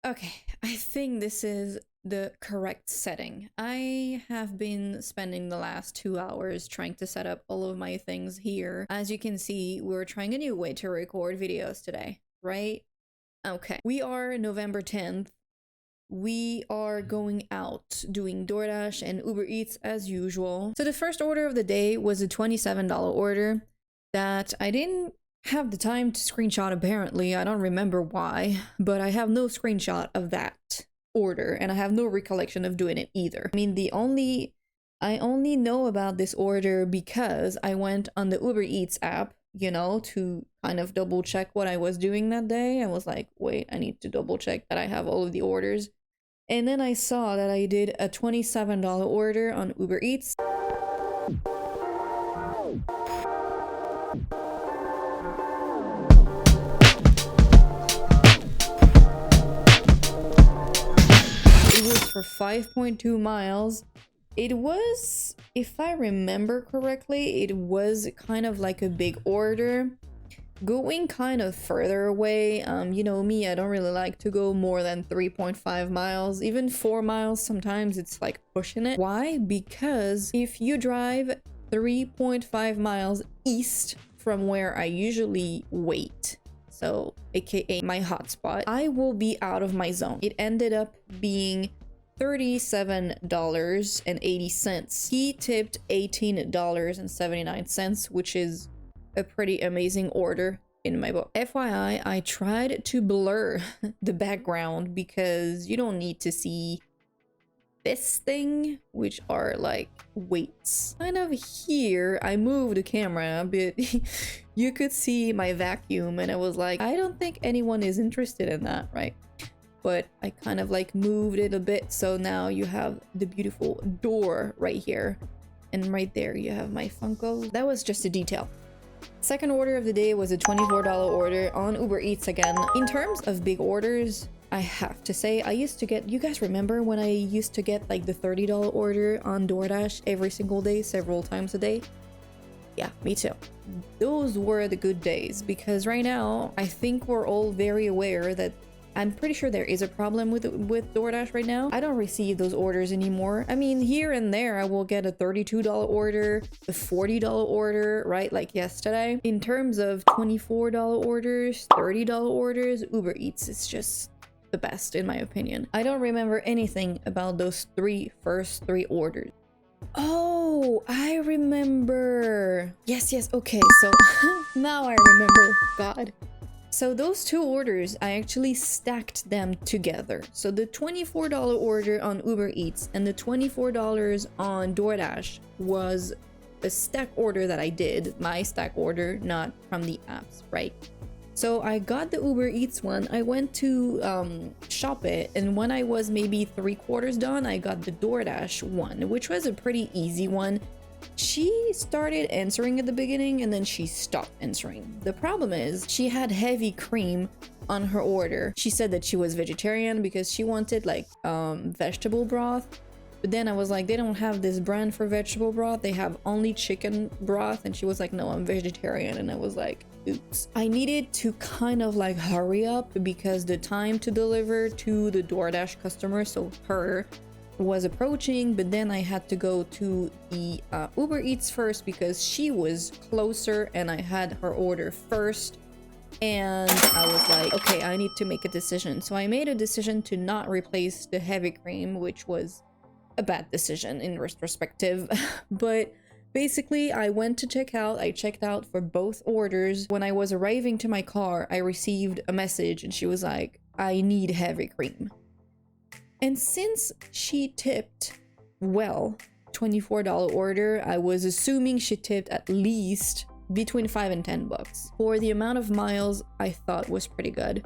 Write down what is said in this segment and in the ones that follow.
Okay, I think this is the correct setting. I have been spending the last 2 hours trying to set up all of my things here. As you can see, we're trying a new way to record videos today, right? Okay, we are November 10th. We are going out doing Doordash and UberEATS as usual. So the first order of the day was a $27 order that I didn't have the time to screenshot apparently. I don't remember why, but I have no screenshot of that order and I have no recollection of doing it either. I mean, I only know about this order because I went on the UberEATS app, you know, to kind of double check what I was doing that day. I was like, wait, I need to double check that I have all of the orders. And then I saw that I did a $27 order on UberEATS. It was for 5.2 miles. It was, if I remember correctly, it was kind of like a big order. Going kind of further away, you know me, I don't really like to go more than 3.5 miles, even 4 miles. Sometimes it's like pushing it. Why? Because if you drive 3.5 miles east from where I usually wait, so aka my hotspot, I will be out of my zone. It ended up being $37.80. He tipped $18.79, which is a pretty amazing order in my book. FYI, I tried to blur the background because you don't need to see this thing, which are like weights. Kind of here, I moved the camera a bit. You could see my vacuum and I was like, I don't think anyone is interested in that, right? But I kind of like moved it a bit, so now you have the beautiful door right here. And right there you have my Funko. That was just a detail. Second order of the day was a $24 order on UberEATS again. In terms of big orders, I have to say, I used to get, you guys remember when I used to get like the $30 order on DoorDash every single day, several times a day? Yeah, me too. Those were the good days, because right now, I think we're all very aware that I'm pretty sure there is a problem with DoorDash right now. I don't receive those orders anymore. I mean, here and there, I will get a $32 order, a $40 order, right? Like yesterday. In terms of $24 orders, $30 orders, UberEATS is just the best in my opinion. I don't remember anything about those first three orders. Oh, I remember. Yes, okay, so now I remember. God. So those two orders, I actually stacked them together. So the $24 order on UberEATS and the $24 on DoorDash was a stack order that I did, my stack order, not from the apps, right? So I got the UberEATS one, I went to shop it, and when I was maybe 3/4 done, I got the DoorDash one, which was a pretty easy one. She started answering at the beginning and then she stopped answering. The problem is she had heavy cream on her order. She said that she was vegetarian because she wanted like vegetable broth. But then I was like, they don't have this brand for vegetable broth. They have only chicken broth. And she was like, no, I'm vegetarian. And I was like, oops. I needed to kind of like hurry up because the time to deliver to the DoorDash customer, so her, was approaching, but then I had to go to the UberEATS first because she was closer and I had her order first. And I was like, okay, I need to make a decision. So I made a decision to not replace the heavy cream, which was a bad decision in retrospective. But basically, I went to check out. I checked out for both orders. When I was arriving to my car, I received a message and she was like, I need heavy cream. And since she tipped well, $24 order, I was assuming she tipped at least between $5 and $10. For the amount of miles, I thought was pretty good.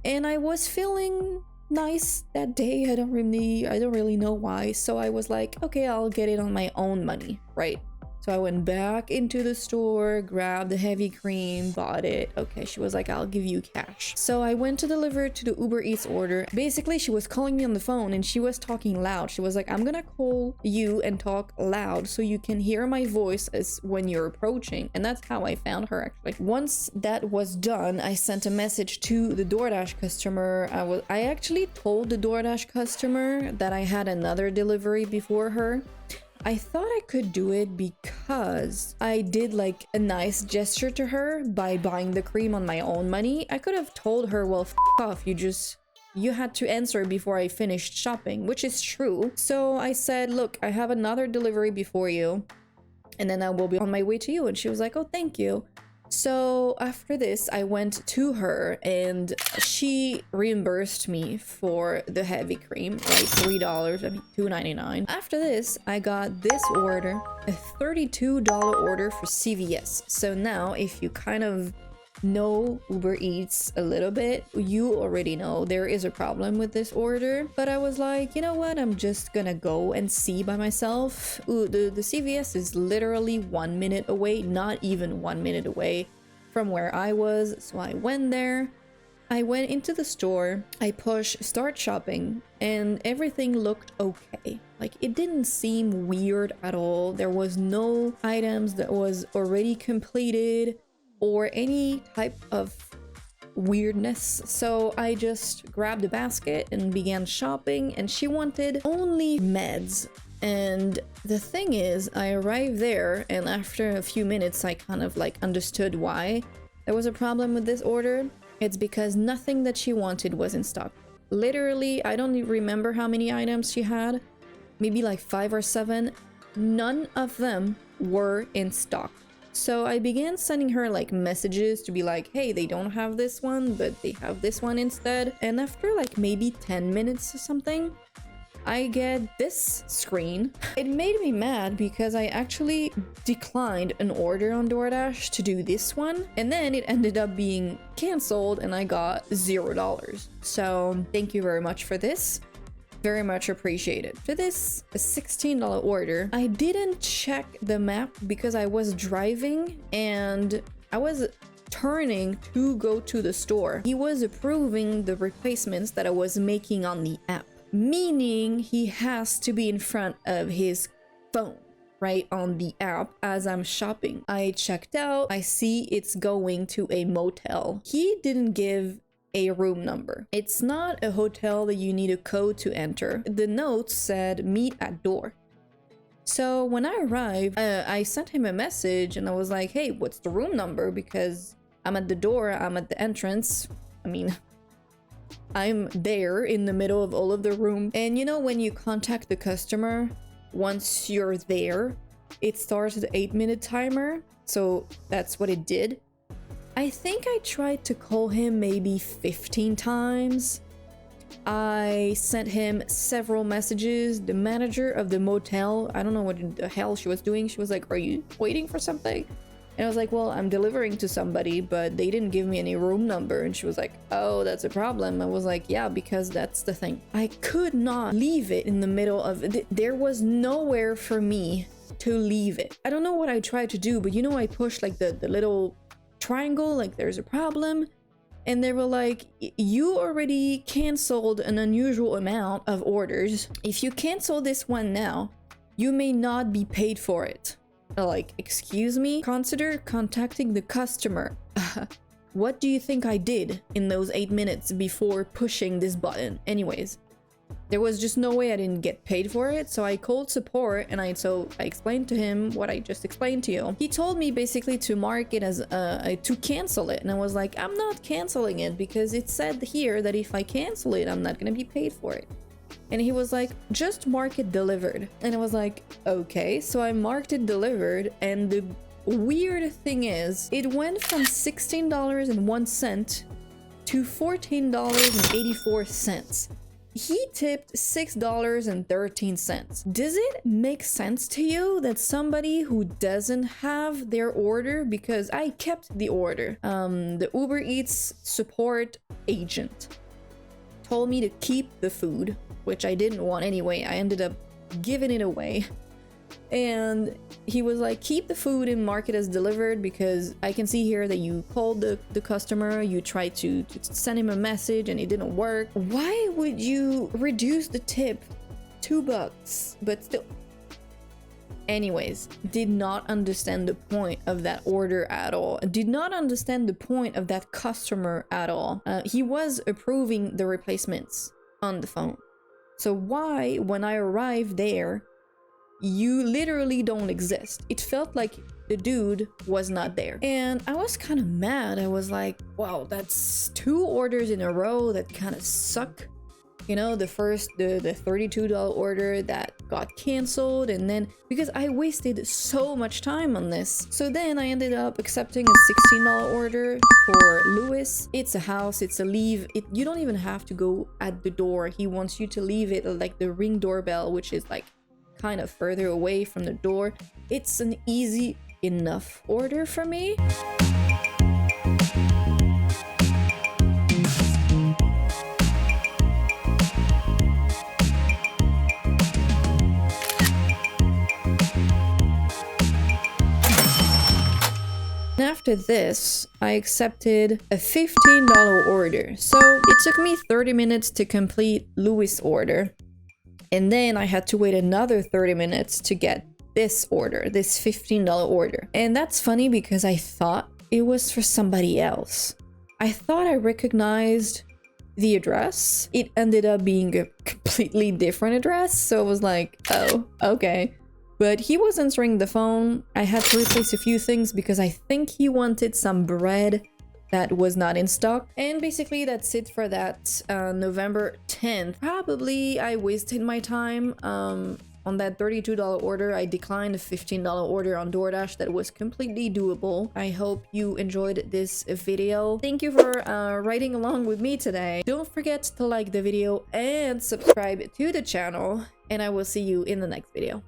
And I was feeling nice that day. I don't really know why. So I was like, okay, I'll get it on my own money, right? So I went back into the store, grabbed the heavy cream, bought it. Okay, she was like, I'll give you cash. So I went to deliver to the Uber Eats order. Basically, she was calling me on the phone and she was talking loud. She was like, I'm gonna call you and talk loud so you can hear my voice as when you're approaching. And that's how I found her, actually. Once that was done, I sent a message to the DoorDash customer. I actually told the DoorDash customer that I had another delivery before her. I thought I could do it because I did like a nice gesture to her by buying the cream on my own money. I could have told her, well, f off, you had to answer before I finished shopping, which is true. So I said, look, I have another delivery before you, and then I will be on my way to you. And she was like, oh, thank you. So after this, I went to her and she reimbursed me for the heavy cream, like $3, I mean $2.99. After this, I got this order, a $32 order for CVS. So now if you kind of know Uber Eats a little bit, you already know there is a problem with this order. But I was like, you know what, I'm just gonna go and see by myself. Ooh, the CVS is literally 1 minute away, not even 1 minute away from where I was. So I went there, I went into the store, I push start shopping, and everything looked okay. Like, it didn't seem weird at all. There was no items that was already completed or any type of weirdness. So I just grabbed a basket and began shopping, and she wanted only meds. And the thing is, I arrived there, and after a few minutes I kind of like understood why there was a problem with this order. It's because nothing that she wanted was in stock. Literally, I don't even remember how many items she had, maybe like 5 or 7. None of them were in stock. So I began sending her like messages to be like, hey, they don't have this one, but they have this one instead. And after like maybe 10 minutes or something, I get this screen. It made me mad because I actually declined an order on DoorDash to do this one, and then it ended up being canceled and I got $0. So thank you very much for this. Very much appreciated. For this a $16 order, I didn't check the map because I was driving and I was turning to go to the store. He was approving the replacements that I was making on the app, meaning he has to be in front of his phone, right, on the app as I'm shopping. I checked out, I see it's going to a motel. He didn't give a room number. It's not a hotel that you need a code to enter. The note said meet at door. So when I arrived, I sent him a message and I was like, hey, what's the room number? Because I'm at the door, I'm at the entrance. I mean, I'm there in the middle of all of the room. And you know, when you contact the customer, once you're there, it starts the 8-minute timer. So that's what it did. I think I tried to call him maybe 15 times. I sent him several messages. The manager of the motel, I don't know what the hell she was doing. She was like, are you waiting for something? And I was like, well, I'm delivering to somebody, but they didn't give me any room number. And she was like, oh, that's a problem. I was like, yeah, because that's the thing. I could not leave it in the middle of it. There was nowhere for me to leave it. I don't know what I tried to do, but you know, I pushed like the little triangle, like there's a problem, and they were like, you already canceled an unusual amount of orders. If you cancel this one now, you may not be paid for it. Like, excuse me? Consider contacting the customer. What do you think I did in those 8 minutes before pushing this button? Anyways, there was just no way I didn't get paid for it. So I called support and I explained to him what I just explained to you. He told me basically to mark it as to cancel it. And I was like, I'm not canceling it because it said here that if I cancel it, I'm not going to be paid for it. And he was like, just mark it delivered. And I was like, okay. So I marked it delivered. And the weird thing is, it went from $16.01 to $14.84. He tipped $6.13. Does it make sense to you that somebody who doesn't have their order, because I kept the order, the Uber Eats support agent told me to keep the food, which I didn't want anyway. I ended up giving it away. And he was like, keep the food and mark it as delivered, because I can see here that you called the customer, you tried to send him a message and it didn't work. Why would you reduce the tip $2 but still? Anyways, did not understand the point of that order at all. Did not understand the point of that customer at all. He was approving the replacements on the phone. So why, when I arrived there, you literally don't exist? It felt like the dude was not there. And I was kind of mad. I was like, wow, that's 2 orders in a row that kind of suck. You know, the first, the $32 order that got canceled, and then because I wasted so much time on this. So then I ended up accepting a $16 order for Louis. It's a house, it's a leave. You don't even have to go at the door. He wants you to leave it like the Ring doorbell, which is like kind of further away from the door. It's an easy enough order for me. After this, I accepted a $15 order. So it took me 30 minutes to complete Louis' order. And then I had to wait another 30 minutes to get this order, this $15 order. And that's funny because I thought it was for somebody else. I thought I recognized the address. It ended up being a completely different address. So I was like, oh, okay. But he was answering the phone. I had to replace a few things because I think he wanted some bread that was not in stock. And basically that's it for that November 10th. Probably I wasted my time on that $32 order. I declined a $15 order on Doordash that was completely doable. I hope you enjoyed this video. Thank you for riding along with me today. Don't forget to like the video and subscribe to the channel, and I will see you in the next video.